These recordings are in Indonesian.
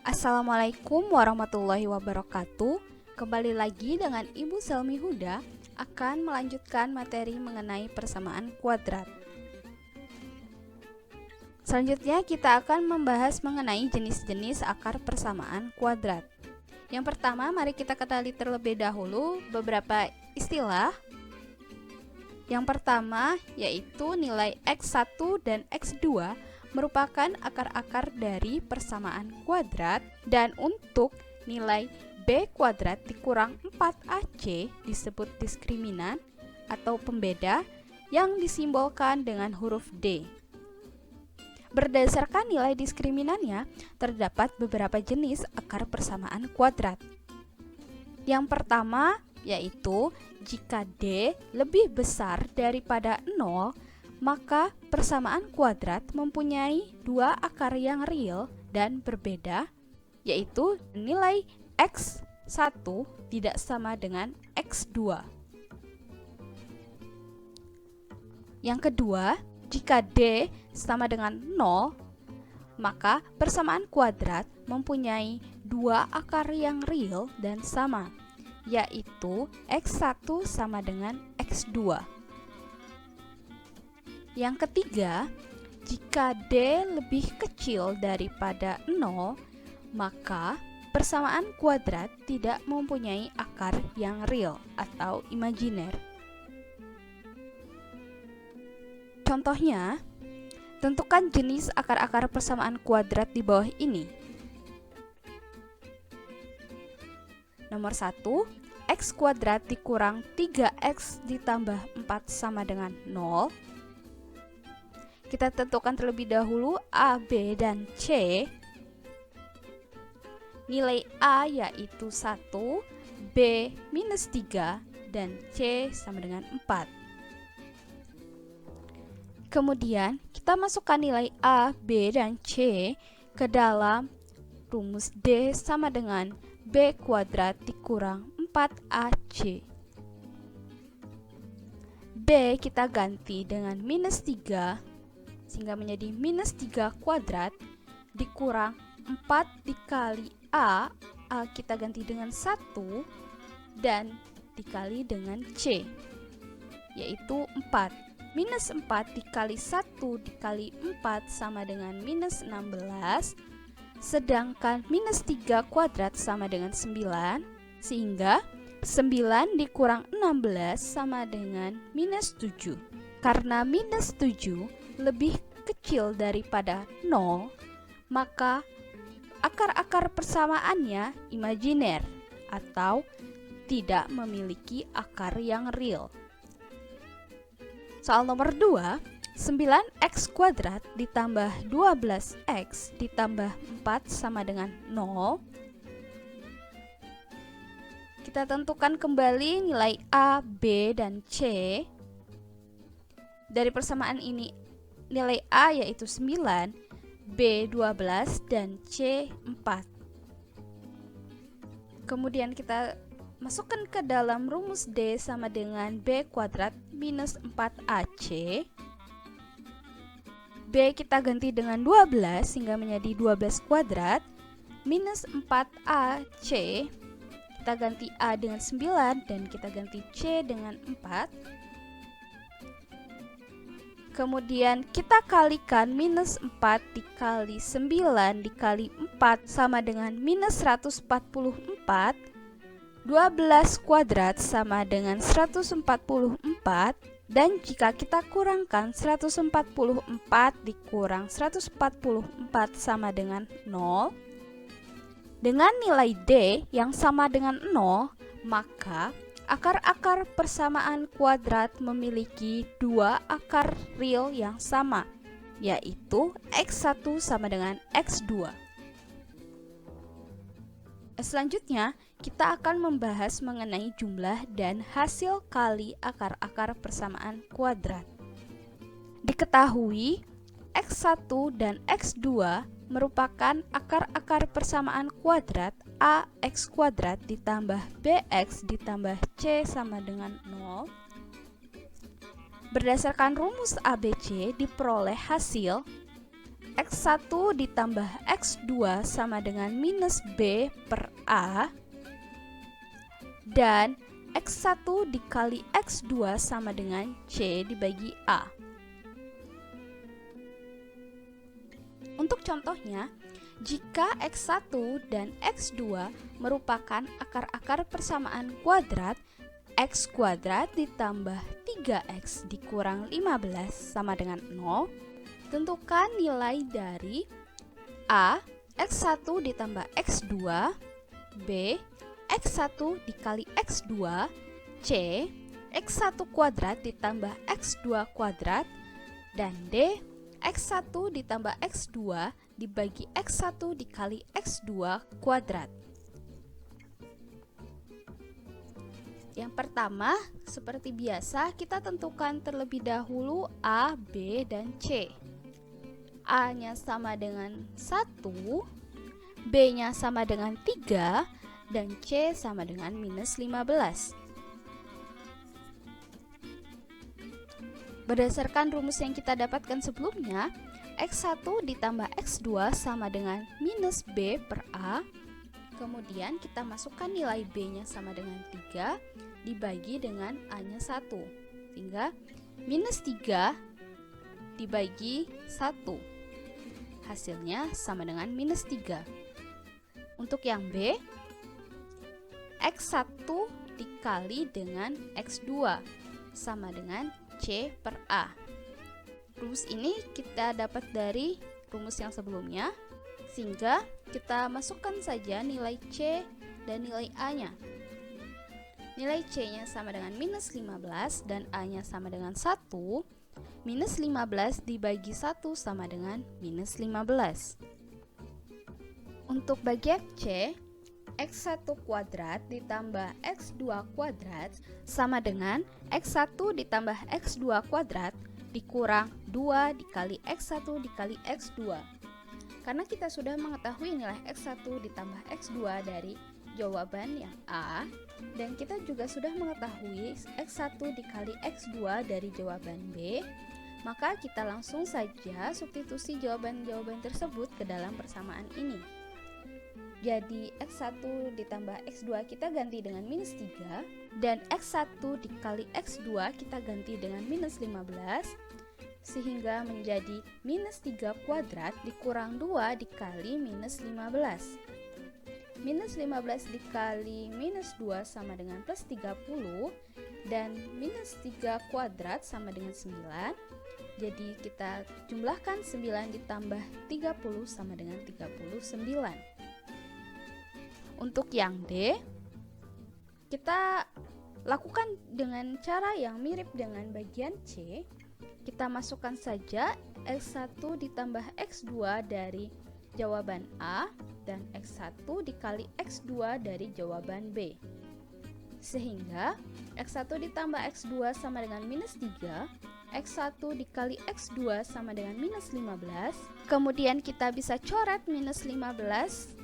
Assalamualaikum warahmatullahi wabarakatuh. Kembali lagi dengan Ibu Selmi Huda akan melanjutkan materi mengenai persamaan kuadrat. Selanjutnya kita akan membahas mengenai jenis-jenis akar persamaan kuadrat. Yang pertama, mari kita kenali terlebih dahulu beberapa istilah. Yang pertama yaitu nilai X1 dan X2 merupakan akar-akar dari persamaan kuadrat, dan untuk nilai B kuadrat dikurang 4AC disebut diskriminan atau pembeda yang disimbolkan dengan huruf D. Berdasarkan nilai diskriminannya, terdapat beberapa jenis akar persamaan kuadrat. Yang pertama yaitu jika D lebih besar daripada 0, maka persamaan kuadrat mempunyai dua akar yang real dan berbeda, yaitu nilai X1 tidak sama dengan X2. Yang kedua, jika D sama dengan 0, maka persamaan kuadrat mempunyai dua akar yang real dan sama, yaitu X1 sama dengan X2. Yang ketiga, jika D lebih kecil daripada 0, maka persamaan kuadrat tidak mempunyai akar yang real atau imajiner. Contohnya, tentukan jenis akar-akar persamaan kuadrat di bawah ini. Nomor 1, X kuadrat dikurang 3X ditambah 4 sama dengan 0. Kita tentukan terlebih dahulu A, B, dan C. Nilai A yaitu 1, B minus 3, dan C sama dengan 4. Kemudian kita masukkan nilai A, B, dan C ke dalam rumus D sama dengan B kuadrat dikurang 4AC. B kita ganti dengan minus 3, sehingga menjadi minus 3 kuadrat dikurang 4 dikali A kita ganti dengan 1, dan dikali dengan C, yaitu 4. Minus 4 dikali 1 dikali 4 sama dengan minus 16, sedangkan minus 3 kuadrat sama dengan 9, sehingga 9 dikurang 16 sama dengan minus 7. Karena minus 7 lebih kecil daripada 0, maka akar-akar persamaannya imajiner atau tidak memiliki akar yang real. Soal nomor 2, 9X kuadrat ditambah 12X ditambah 4 sama dengan 0. Kita tentukan kembali nilai A, B, dan C. Dari persamaan ini nilai A yaitu 9, B 12, dan C 4. Kemudian kita masukkan ke dalam rumus D sama dengan B kuadrat minus 4AC. B kita ganti dengan 12 sehingga menjadi 12 kuadrat. Minus 4AC, kita ganti A dengan 9 dan kita ganti C dengan 4. Kemudian kita kalikan minus 4 dikali 9 dikali 4 sama dengan minus 144. 12 kuadrat sama dengan 144, dan jika kita kurangkan 144 dikurang 144 sama dengan 0. Dengan nilai D yang sama dengan 0, maka akar-akar persamaan kuadrat memiliki dua akar real yang sama, yaitu X1 sama dengan X2. Selanjutnya, kita akan membahas mengenai jumlah dan hasil kali akar-akar persamaan kuadrat. Diketahui, X1 dan X2 merupakan akar-akar persamaan kuadrat AX kuadrat ditambah BX ditambah C sama dengan 0. Berdasarkan rumus ABC diperoleh hasil X1 ditambah X2 sama dengan minus B per A, dan X1 dikali X2 sama dengan C dibagi A. Untuk contohnya, jika X1 dan X2 merupakan akar-akar persamaan kuadrat, X kuadrat ditambah 3X dikurang 15 sama dengan 0, tentukan nilai dari A, X1 ditambah X2, B, X1 dikali X2, C, X1 kuadrat ditambah X2 kuadrat, dan D, X1 ditambah X2 dibagi X1 dikali X2 kuadrat. Yang pertama, seperti biasa, kita tentukan terlebih dahulu A, B, dan C. A-nya sama dengan 1, B-nya sama dengan 3, dan C sama dengan minus 15. Berdasarkan rumus yang kita dapatkan sebelumnya, X1 ditambah X2 sama dengan minus B per A. Kemudian kita masukkan nilai B-nya sama dengan 3 dibagi dengan A-nya 1. Sehingga minus 3 dibagi 1. Hasilnya sama dengan minus 3. Untuk yang B, X1 dikali dengan X2 sama dengan C per A. Rumus ini kita dapat dari rumus yang sebelumnya, sehingga kita masukkan saja nilai C dan nilai A-nya. Nilai C-nya sama dengan minus 15 dan A-nya sama dengan 1. Minus 15 dibagi 1 sama dengan minus 15. Untuk bagian C, X1 kuadrat ditambah X2 kuadrat sama dengan X1 ditambah X2 kuadrat dikurang 2 dikali X1 dikali X2. Karena kita sudah mengetahui nilai X1 ditambah X2 dari jawaban yang A, dan kita juga sudah mengetahui X1 dikali X2 dari jawaban B, maka kita langsung saja substitusi jawaban-jawaban tersebut ke dalam persamaan ini. Jadi X1 ditambah X2 kita ganti dengan minus 3, dan X1 dikali X2 kita ganti dengan minus 15, sehingga menjadi minus 3 kuadrat dikurang 2 dikali minus 15. Minus 15 dikali minus 2 sama dengan plus 30, dan minus 3 kuadrat sama dengan 9. Jadi kita jumlahkan 9 ditambah 30 sama dengan 39. Untuk yang D, kita lakukan dengan cara yang mirip dengan bagian C. Kita masukkan saja X1 ditambah X2 dari jawaban A dan X1 dikali X2 dari jawaban B. Sehingga X1 ditambah X2 sama dengan minus 3, X1 dikali X2 sama dengan minus 15. Kemudian kita bisa coret minus 15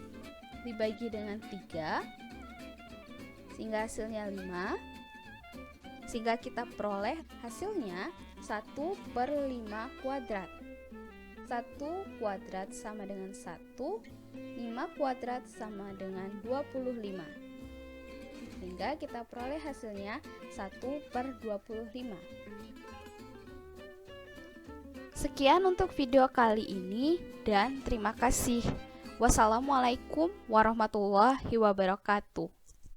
dibagi dengan 3, sehingga hasilnya 5. Sehingga kita peroleh hasilnya 1 per 5 kuadrat. 1 kuadrat sama dengan 1, 5 kuadrat sama dengan 25. Sehingga kita peroleh hasilnya 1 per 25. Sekian untuk video kali ini, dan terima kasih. Wassalamualaikum warahmatullahi wabarakatuh.